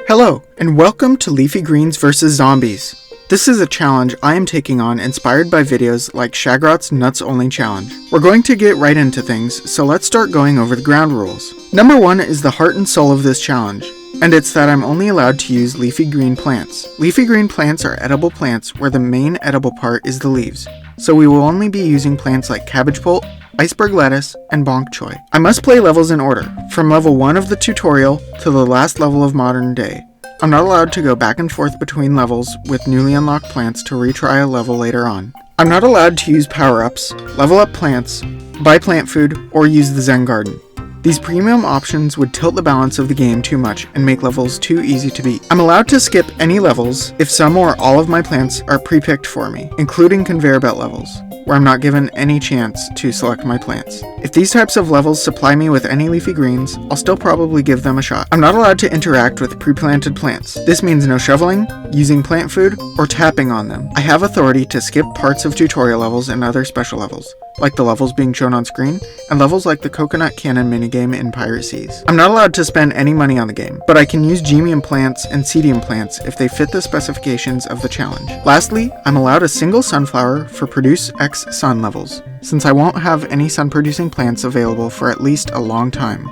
Hello, and welcome to Leafy Greens vs. Zombies. This is a challenge I am taking on inspired by videos like Shagrot's Nuts Only Challenge. We're going to get right into things, so let's start going over the ground rules. Number 1 is the heart and soul of this challenge, and it's that I'm only allowed to use leafy green plants. Leafy green plants are edible plants where the main edible part is the leaves, so we will only be using plants like cabbage pult, iceberg lettuce, and bok choy. I must play levels in order, from level 1 of the tutorial to the last level of modern day. I'm not allowed to go back and forth between levels with newly unlocked plants to retry a level later on. I'm not allowed to use power-ups, level up plants, buy plant food, or use the Zen garden. These premium options would tilt the balance of the game too much and make levels too easy to beat. I'm allowed to skip any levels if some or all of my plants are pre-picked for me, including conveyor belt levels, where I'm not given any chance to select my plants. If these types of levels supply me with any leafy greens, I'll still probably give them a shot. I'm not allowed to interact with pre-planted plants. This means no shoveling, using plant food, or tapping on them. I have authority to skip parts of tutorial levels and other special levels, like the levels being shown on screen, and levels like the coconut cannon minigame in Pirate Seas. I'm not allowed to spend any money on the game, but I can use gemium plants and cedium plants if they fit the specifications of the challenge. Lastly, I'm allowed a single sunflower for produce X sun levels, since I won't have any sun-producing plants available for at least a long time.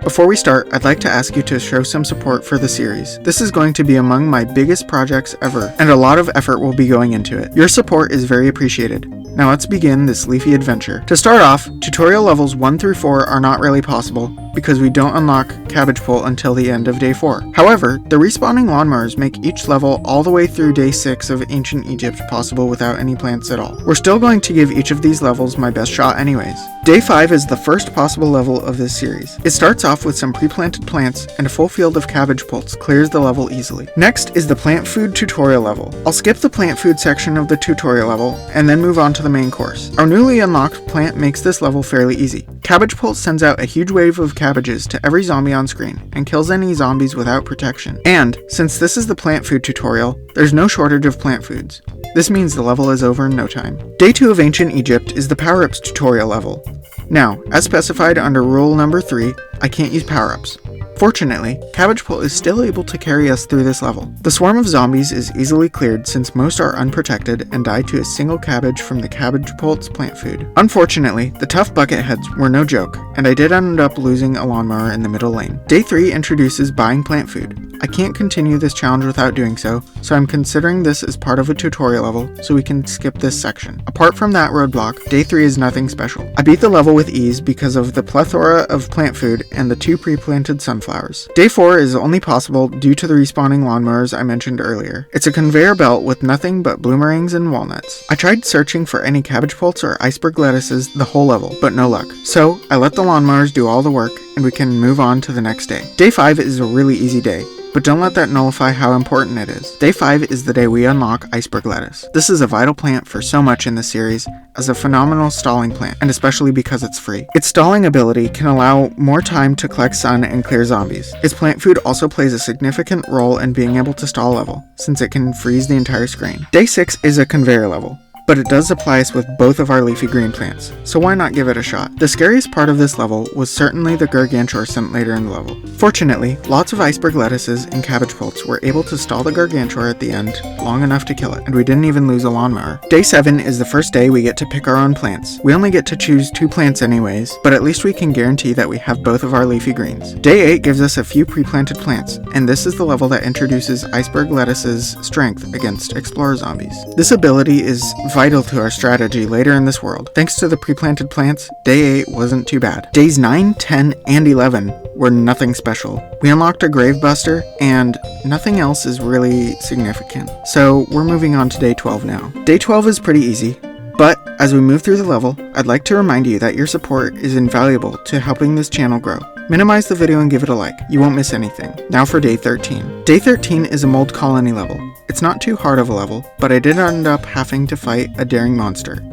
Before we start, I'd like to ask you to show some support for the series. This is going to be among my biggest projects ever, and a lot of effort will be going into it. Your support is very appreciated. Now let's begin this leafy adventure. To start off, tutorial levels 1 through 4 are not really possible because we don't unlock cabbage pult until the end of day 4. However, the respawning lawnmowers make each level all the way through day 6 of ancient Egypt possible without any plants at all. We're still going to give each of these levels my best shot anyways. Day 5 is the first possible level of this series. It starts off with some pre-planted plants, and a full field of cabbage pults clears the level easily. Next is the plant food tutorial level. I'll skip the plant food section of the tutorial level and then move on to the main course. Our newly unlocked plant makes this level fairly easy. Cabbage pult sends out a huge wave of cabbages to every zombie on screen and kills any zombies without protection. And since this is the plant food tutorial, there's no shortage of plant foods. This means the level is over in no time. Day 2 of ancient Egypt is the power-ups tutorial level. Now, as specified under rule number 3, I can't use power-ups. Fortunately, cabbage pult is still able to carry us through this level. The swarm of zombies is easily cleared since most are unprotected and die to a single cabbage from the cabbage pult's plant food. Unfortunately, the tough bucket heads were no joke, and I did end up losing a lawnmower in the middle lane. Day 3 introduces buying plant food. I can't continue this challenge without doing so I'm considering this as part of a tutorial level so we can skip this section. Apart from that roadblock, day 3 is nothing special. I beat the level with ease because of the plethora of plant food and the 2 pre-planted sunflowers. Day 4 is only possible due to the respawning lawnmowers I mentioned earlier. It's a conveyor belt with nothing but bloomerangs and walnuts. I tried searching for any cabbage pults or iceberg lettuces the whole level, but no luck. So I let the lawnmowers do all the work and we can move on to the next day. Day 5 is a really easy day, but don't let that nullify how important it is. Day 5 is the day we unlock iceberg lettuce. This is a vital plant for so much in this series, as a phenomenal stalling plant, and especially because it's free. Its stalling ability can allow more time to collect sun and clear zombies. Its plant food also plays a significant role in being able to stall level, since it can freeze the entire screen. Day 6 is a conveyor level, but it does supply us with both of our leafy green plants, so why not give it a shot? The scariest part of this level was certainly the gargantuar sent later in the level. Fortunately, lots of iceberg lettuces and cabbage pults were able to stall the gargantuar at the end long enough to kill it, and we didn't even lose a lawnmower. Day 7 is the first day we get to pick our own plants. We only get to choose 2 plants anyways, but at least we can guarantee that we have both of our leafy greens. Day 8 gives us a few pre-planted plants, and this is the level that introduces iceberg lettuce's strength against explorer zombies. This ability is vital to our strategy later in this world. Thanks to the pre-planted plants, day 8 wasn't too bad. Days 9, 10, and 11 were nothing special. We unlocked a gravebuster, and nothing else is really significant. So we're moving on to day 12 now. Day 12 is pretty easy, but as we move through the level, I'd like to remind you that your support is invaluable to helping this channel grow. Minimize the video and give it a like. You won't miss anything. Now for day 13. Day 13 is a mold colony level. It's not too hard of a level, but I did end up having to fight a daring monster.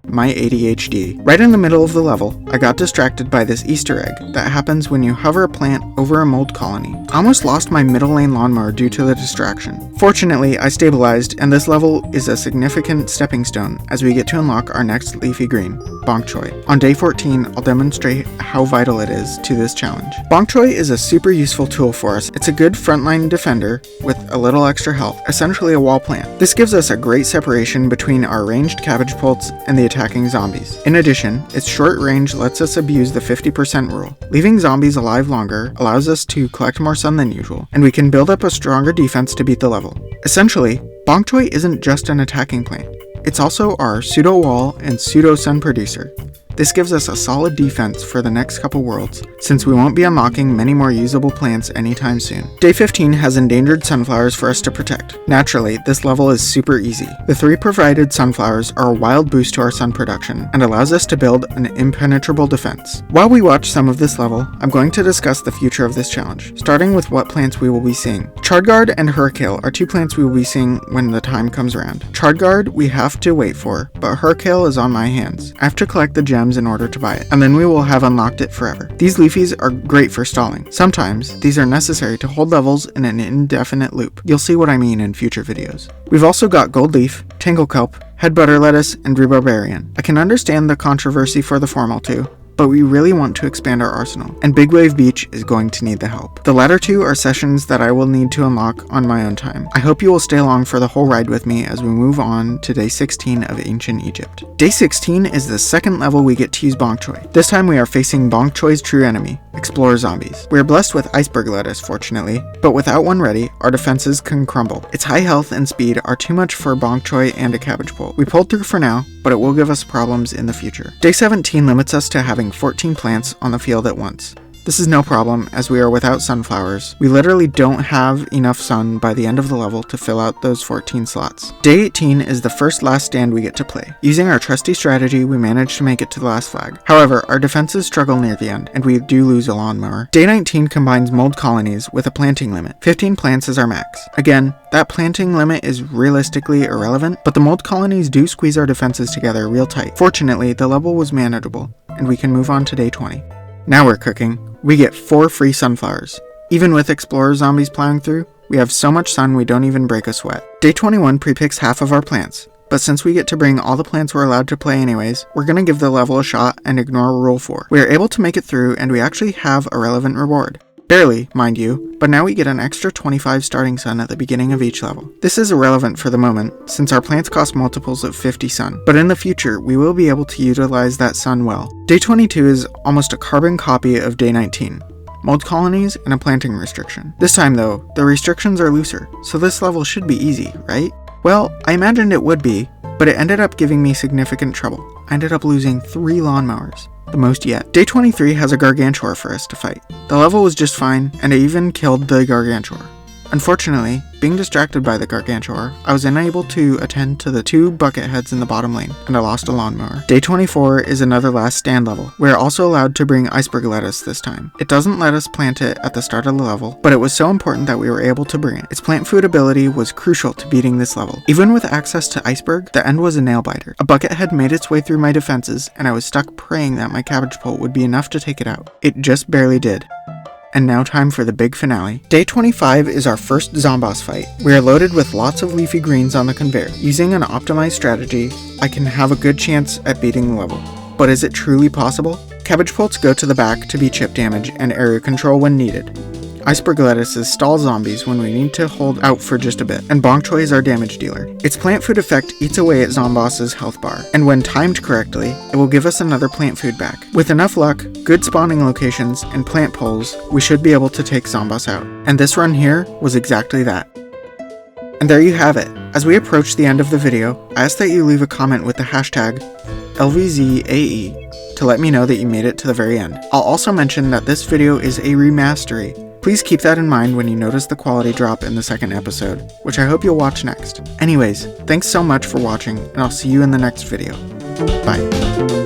my ADHD. Right in the middle of the level, I got distracted by this Easter egg that happens when you hover a plant over a mold colony. I almost lost my middle lane lawnmower due to the distraction. Fortunately, I stabilized, and this level is a significant stepping stone as we get to unlock our next leafy green, bok choy. On day 14, I'll demonstrate how vital it is to this challenge. Bok choy is a super useful tool for us. It's a good frontline defender with a little extra health, essentially a wall plant. This gives us a great separation between our ranged cabbage pults and the attacking zombies. In addition, its short range lets us abuse the 50% rule. Leaving zombies alive longer allows us to collect more sun than usual, and we can build up a stronger defense to beat the level. Essentially, bok choy isn't just an attacking plant. It's also our pseudo-wall and pseudo-sun producer. This gives us a solid defense for the next couple worlds, since we won't be unlocking many more usable plants anytime soon. Day 15 has endangered sunflowers for us to protect. Naturally, this level is super easy. The 3 provided sunflowers are a wild boost to our sun production and allows us to build an impenetrable defense. While we watch some of this level, I'm going to discuss the future of this challenge, starting with what plants we will be seeing. Chardguard and Hurricane are 2 plants we will be seeing when the time comes around. Chardguard we have to wait for, but Hurricane is on my hands. I have to collect the gems in order to buy it, and then we will have unlocked it forever. These leafies are great for stalling. Sometimes, these are necessary to hold levels in an indefinite loop. You'll see what I mean in future videos. We've also got gold leaf, tangle kelp, head butter lettuce, and rhubarbarian. I can understand the controversy for the formal 2, but we really want to expand our arsenal, and Big Wave Beach is going to need the help. The latter 2 are sessions that I will need to unlock on my own time. I hope you will stay along for the whole ride with me as we move on to day 16 of ancient Egypt. Day 16 is the second level we get to use bok choy. This time we are facing bok choy's true enemy, explorer zombies. We are blessed with iceberg lettuce, fortunately, but without one ready, our defenses can crumble. Its high health and speed are too much for bok choy and a cabbage pult. We pulled through for now, but it will give us problems in the future. Day 17 limits us to having 14 plants on the field at once. This is no problem, as we are without sunflowers. We literally don't have enough sun by the end of the level to fill out those 14 slots. Day 18 is the first last stand we get to play. Using our trusty strategy, we manage to make it to the last flag. However, our defenses struggle near the end, and we do lose a lawnmower. Day 19 combines mold colonies with a planting limit. 15 plants is our max. Again, that planting limit is realistically irrelevant, but the mold colonies do squeeze our defenses together real tight. Fortunately, the level was manageable, and we can move on to day 20. Now we're cooking. We get 4 free sunflowers. Even with explorer zombies plowing through, we have so much sun we don't even break a sweat. Day 21 pre-picks half of our plants, but since we get to bring all the plants we're allowed to play anyways, we're gonna give the level a shot and ignore rule 4. We are able to make it through, and we actually have a relevant reward. Barely, mind you, but now we get an extra 25 starting sun at the beginning of each level. This is irrelevant for the moment, since our plants cost multiples of 50 sun, but in the future, we will be able to utilize that sun well. Day 22 is almost a carbon copy of day 19. Mold colonies and a planting restriction. This time though, the restrictions are looser, so this level should be easy, right? Well, I imagined it would be, but it ended up giving me significant trouble. I ended up losing 3 lawnmowers. The most yet. Day 23 has a gargantuar for us to fight. The level was just fine, and I even killed the gargantuar. Unfortunately, being distracted by the gargantuar, I was unable to attend to the 2 bucket heads in the bottom lane, and I lost a lawnmower. Day 24 is another last stand level. We are also allowed to bring iceberg lettuce this time. It doesn't let us plant it at the start of the level, but it was so important that we were able to bring it. Its plant food ability was crucial to beating this level. Even with access to iceberg, the end was a nail biter. A bucket head made its way through my defenses, and I was stuck praying that my cabbage pult would be enough to take it out. It just barely did. And now time for the big finale. Day 25 is our first Zomboss fight. We are loaded with lots of leafy greens on the conveyor. Using an optimized strategy, I can have a good chance at beating the level. But is it truly possible? Cabbage pults go to the back to be chip damage and area control when needed. Iceberg lettuces stall zombies when we need to hold out for just a bit, and bok choy is our damage dealer. Its plant food effect eats away at Zomboss's health bar, and when timed correctly, it will give us another plant food back. With enough luck, good spawning locations, and plant pulls, we should be able to take Zomboss out. And this run here was exactly that. And there you have it. As we approach the end of the video, I ask that you leave a comment with the hashtag LVZAE to let me know that you made it to the very end. I'll also mention that this video is a remastery. Please keep that in mind when you notice the quality drop in the second episode, which I hope you'll watch next. Anyways, thanks so much for watching, and I'll see you in the next video. Bye.